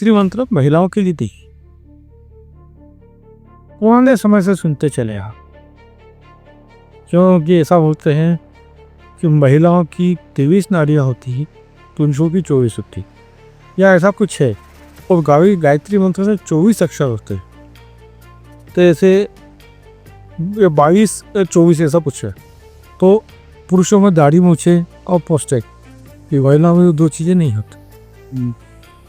गायत्री मंत्र महिलाओं के लिए नहीं, पुराने समय से सुनते चले आ, क्योंकि ऐसा बोलते हैं कि महिलाओं की 23 नाड़ियाँ होती हैं, पुरुषों की 24 होती, या ऐसा कुछ है। और गायत्री मंत्र से 24 अक्षर होते हैं, तो ऐसे 22-24 ऐसा कुछ है। तो पुरुषों में दाढ़ी मूछे और प्रोस्टेट, ये महिलाओं में 2 चीज़ें नहीं होती।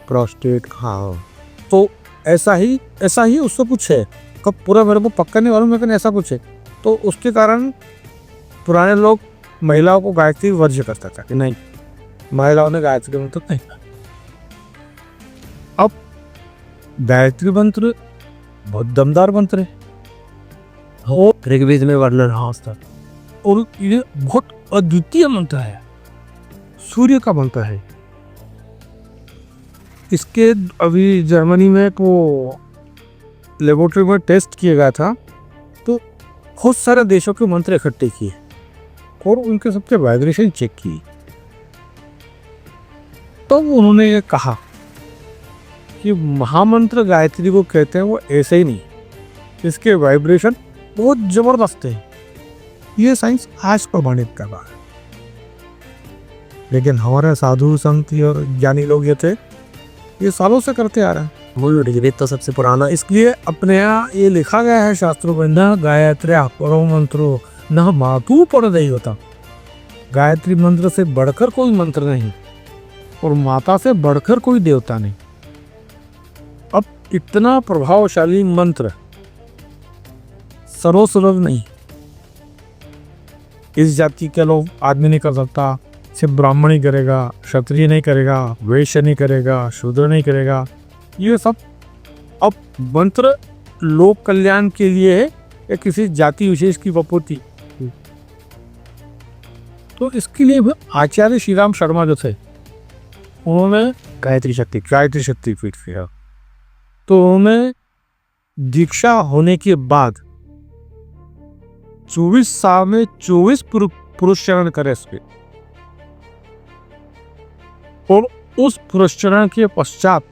प्रोस्टेट, हाँ। तो ऐसा ही उससे कुछ है, कब पूरा मेरे को पक्का नहीं मालूम, लेकिन ऐसा कुछ है। तो उसके कारण पुराने लोग महिलाओं को गायत्री वर्ज्य करता था कि नहीं, महिलाओं ने गायत्री मंत्र नहीं। अब गायत्री मंत्र बहुत दमदार मंत्र है और ऋग्वेद में वर्णन था, और ये बहुत अद्वितीय मंत्र है, सूर्य का मंत्र है। इसके अभी जर्मनी में वो लेबोरेटरी में टेस्ट किया गया था, तो बहुत सारे देशों के मंत्र इकट्ठे किए और उनके सबसे वाइब्रेशन चेक की। तो उन्होंने ये कहा कि महामंत्र गायत्री को कहते हैं वो ऐसे ही नहीं, इसके वाइब्रेशन बहुत जबरदस्त है। ये साइंस आज प्रमाणित कर रहा है, लेकिन हमारे साधु संत और ज्ञानी लोग ये सालों से करते आ रहे हैं। ऋग्वेद तो सबसे पुराना, इसलिए अपने यहाँ ये लिखा गया है शास्त्रों में, न गायत्री परो मंत्रो न मातु पर दैवता। गायत्री मंत्र से बढ़कर कोई मंत्र नहीं और माता से बढ़कर कोई देवता नहीं। अब इतना प्रभावशाली मंत्र सर्वसुलभ नहीं, इस जाति के लोग आदमी नहीं कर सकता, सिर्फ ब्राह्मण ही करेगा, क्षत्रिय नहीं करेगा, वैश्य नहीं करेगा, शूद्र नहीं करेगा। ये सब अब मंत्र लोक कल्याण के लिए है या किसी जाति विशेष की वपोति। तो इसके लिए आचार्य श्री राम शर्मा जो थे, उन्होंने गायत्री शक्ति पीठ किया। तो उन्होंने दीक्षा होने के बाद 24 साल में 24 पुरुषचरण करे इस पे, और उस पुरुषचरण के पश्चात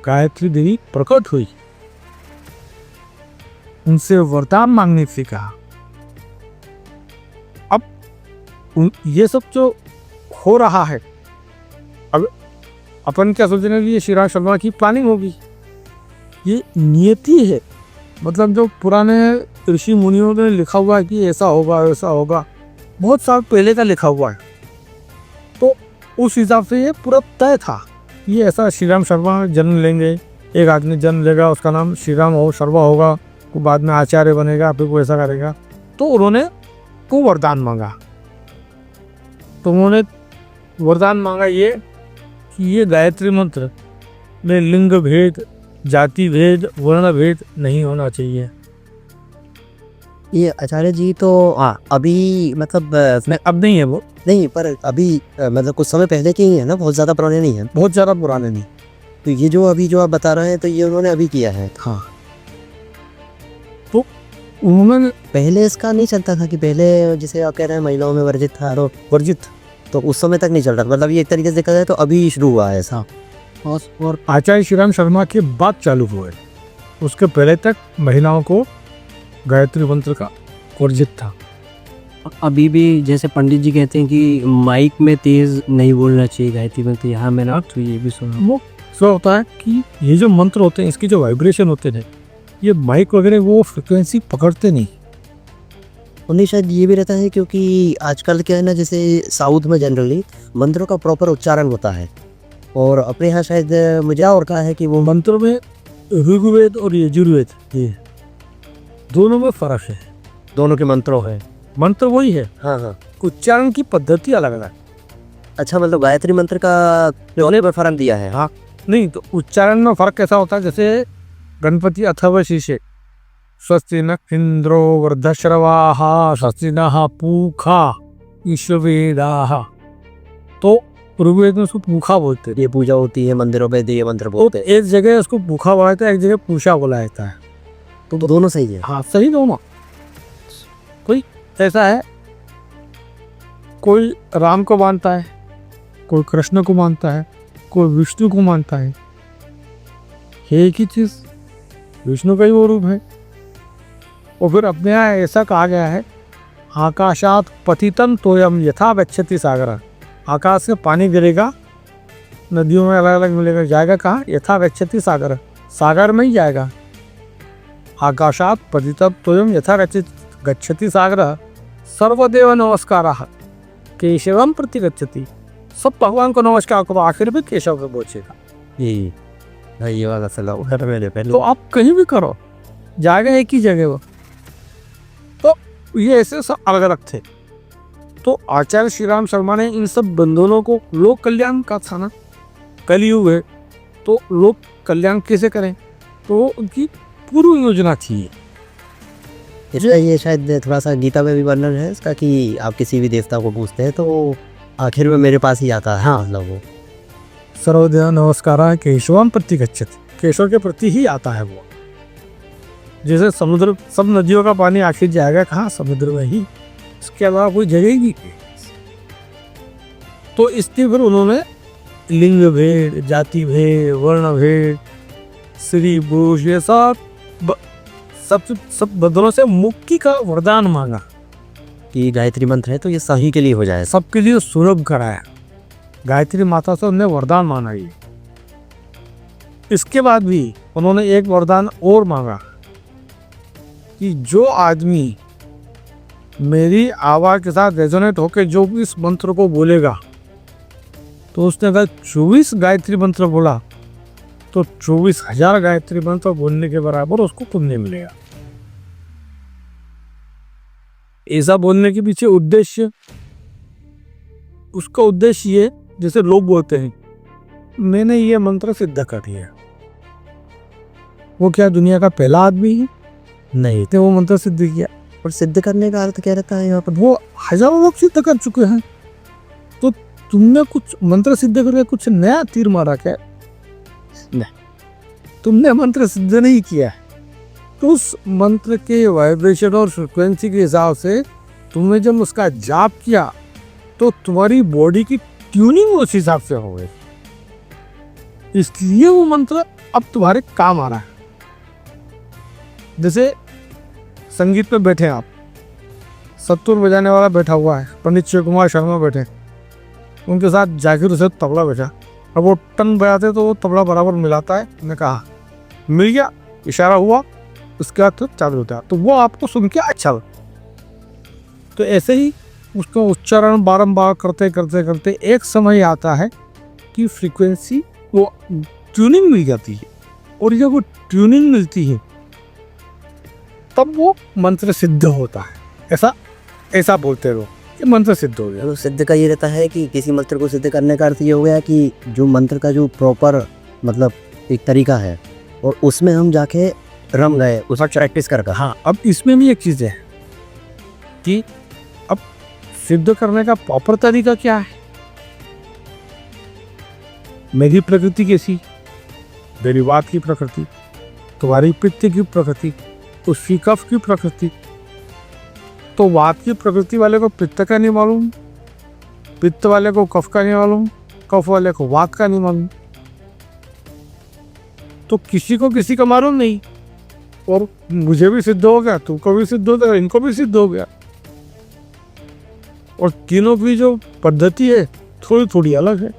गायत्री देवी प्रकट हुई, उनसे वरदान मांगने से कहा। अब ये सब जो हो रहा है, अब अपन क्या सोच रहे हैं कि ये श्री राम शर्मा की प्लानिंग होगी, ये नियति है। मतलब जो पुराने ऋषि मुनियों ने लिखा हुआ है कि ऐसा होगा ऐसा होगा, बहुत साल पहले का लिखा हुआ है, तो उस हिसाब से ये पूरा तय था। ये ऐसा श्री राम शर्मा जन्म लेंगे, एक आदमी जन्म लेगा, उसका नाम श्री राम शर्मा होगा, वो बाद में आचार्य बनेगा, फिर वो ऐसा करेगा। तो उन्होंने को वरदान मांगा, तो उन्होंने वरदान मांगा ये कि ये गायत्री मंत्र में लिंग भेद, जाति भेद, वर्ण भेद नहीं होना चाहिए। ये आचार्य जी तो अभी मतलब अब नहीं है वो, नहीं, पर अभी मतलब कुछ समय पहले के ही है ना, बहुत ज़्यादा पुराने नहीं है। बहुत ज़्यादा पुराने नहीं। तो ये जो अभी जो आप बता रहे हैं, तो ये उन्होंने अभी किया है। हाँ, तो उन्होंने पहले इसका नहीं चलता था कि पहले जैसे आप कह रहे हैं महिलाओं में वर्जित था, वर्जित, तो उस समय तक नहीं चल रहा था। मतलब ये एक तरीके से देखा जाए तो अभी शुरू हुआ है ऐसा, और आचार्य श्री राम शर्मा के बाद चालू हुए। उसके पहले तक महिलाओं को गायत्री मंत्र का वर्जित था। अभी भी जैसे पंडित जी कहते हैं कि माइक में तेज नहीं बोलना चाहिए गायत्री मंत्र, यहाँ मैंने तो ये भी सुना। वो क्या होता है कि ये जो मंत्र होते हैं, इसकी जो वाइब्रेशन होते हैं, ये माइक वगैरह वो फ्रिक्वेंसी पकड़ते नहीं। उन्हें शायद ये भी रहता है क्योंकि आजकल क्या है ना, जैसे साउथ में जनरली मंत्रों का प्रॉपर उच्चारण होता है, और अपने यहाँ शायद मुझे और कहा है कि वो मंत्रों में ऋग्वेद और यजुर्वेद, ये दोनों में फर्क है। दोनों के मंत्रों है, मंत्र वही है, हाँ, उच्चारण की पद्धति अलग अलग। अच्छा, मतलब गायत्री मंत्र का दोनों पर फर्क दिया है। हाँ, नहीं तो उच्चारण में फर्क कैसा होता है, जैसे गणपति अथर्व शीर्षे स्वस्ति न इंद्रो वृद्धश्रवाः स्वस्ति नः पूषा विश्ववेदाः, तो ऋग्वेद में उसको पूखा बोलते हैं। ये पूजा होती है मंदिरों पे, ये मंत्र बोलते हैं। एक जगह उसको पूखा बोला जाता है, एक जगह पूषा बोला जाता है। तो दोनों सही है। हाँ, सही दोनों। कोई ऐसा है, कोई राम को मानता है, कोई कृष्ण को मानता है, कोई विष्णु को मानता है, है एक ही चीज, विष्णु का ही वो रूप है। और फिर अपने यहाँ ऐसा कहा गया है, आकाशात पतितम तोयम यथा गच्छति सागर, आकाश से पानी गिरेगा, नदियों में अलग अलग मिलेगा, जाएगा कहाँ? यथा गच्छति सागर, सागर में ही जाएगा। आकाशात पतितम तोयम यथा गच्छति सागर, सर्वदेव नमस्काराः केशवम प्रति गच्छति, सब भगवान को नमस्कार करो, आखिर में केशव पे पहुंचेगा। जी हाँ, ये वाला सलाह उधर मैंने पहले तो आप कहीं भी करो, जाएगा एक ही जगह वो। तो ये ऐसे सब अलग अलग थे। तो आचार्य श्री राम शर्मा ने इन सब बंधनों को, लोक कल्याण का था ना, कलयुग है तो लोक कल्याण कैसे करें, तो उनकी पूर्व योजना थी। ये शायद थोड़ा सा गीता में भी वर्णन है इसका कि आप किसी भी देवता को पूछते हैं तो आखिर में मेरे पास ही आता है। हाँ, मतलब वो सर्वदेव नमस्कार केशवम प्रति गच्छति, केशव के प्रति ही आता है वो। जैसे समुद्र, सब नदियों का पानी आखिर जाएगा कहाँ? समुद्र में ही, इसके अलावा कोई जगह ही नहीं। तो इसलिए फिर उन्होंने लिंग भेद, जाति भेद, वर्ण भेद, स्त्री पुरुष, ये सब बदलों से मुक्ति का वरदान मांगा कि गायत्री मंत्र है तो ये सही के लिए हो जाए, सबके लिए सुलभ कराया। गायत्री माता से उन्हें वरदान मांगा। ये इसके बाद भी उन्होंने एक वरदान और मांगा कि जो आदमी मेरी आवाज के साथ रेजोनेट होकर जो भी इस मंत्र को बोलेगा, तो उसने अगर 24 गायत्री मंत्र बोला तो 24,000 गायत्री मंत्र बोलने के बराबर उसको पुण्य मिलेगा। ऐसा बोलने के पीछे उद्देश्य, उसका उद्देश्य ये, जैसे लोग बोलते हैं मैंने ये मंत्र सिद्ध कर दिया, वो क्या दुनिया का पहला आदमी है? नहीं, तो वो मंत्र सिद्ध किया। और सिद्ध करने का अर्थ क्या रहता है यहाँ पर? वो हजारों लोग सिद्ध कर चुके हैं, तो तुमने कुछ मंत्र सिद्ध करके कुछ नया तीर मारा क्या? नहीं, तुमने मंत्र सिद्ध नहीं किया है। तो उस मंत्र के वाइब्रेशन और फ्रिक्वेंसी के हिसाब से तुमने जब उसका जाप किया तो तुम्हारी बॉडी की ट्यूनिंग उस हिसाब से हो गई, इसलिए वो मंत्र अब तुम्हारे काम आ रहा है। जैसे संगीत पे बैठे आप, सत्तूर बजाने वाला बैठा हुआ है, पंडित शिव कुमार शर्मा बैठे, उनके साथ जाकिर हुसैन तबला बैठा, अब वो टन बजाते तो वो तबला बराबर मिलाता है। मैंने कहा मिल गया, इशारा हुआ, उसके बाद तो चालू होता है, तो वो आपको सुन के अच्छा लगता। तो ऐसे ही उसका उच्चारण बारंबार करते करते करते एक समय आता है कि फ्रीक्वेंसी, वो ट्यूनिंग मिल जाती है, और जब वो ट्यूनिंग मिलती है तब वो मंत्र सिद्ध होता है। ऐसा बोलते रहो कि मंत्र सिद्ध हो गया। तो सिद्ध का ये रहता है कि किसी मंत्र को सिद्ध करने का अर्थ ये हो गया कि जो मंत्र का जो प्रॉपर मतलब एक तरीका है और उसमें हम जाके रम गए, उसका प्रैक्टिस कर। हाँ, अब इसमें भी एक चीज़ है कि अब सिद्ध करने का प्रॉपर तरीका क्या है। मेरी प्रकृति कैसी, मेरी बात की प्रकृति, तुम्हारी पित्त की प्रकृति, उसकी कफ की प्रकृति। तो वात की प्रकृति वाले को पित्त का नहीं मालूम, पित्त वाले को कफ का नहीं मालूम, कफ वाले को वात का नहीं मालूम, तो किसी को किसी का मालूम नहीं। और मुझे भी सिद्ध हो गया, तुमको भी सिद्ध हो गया, इनको भी सिद्ध हो गया, और तीनों की जो पद्धति है थोड़ी थोड़ी अलग है।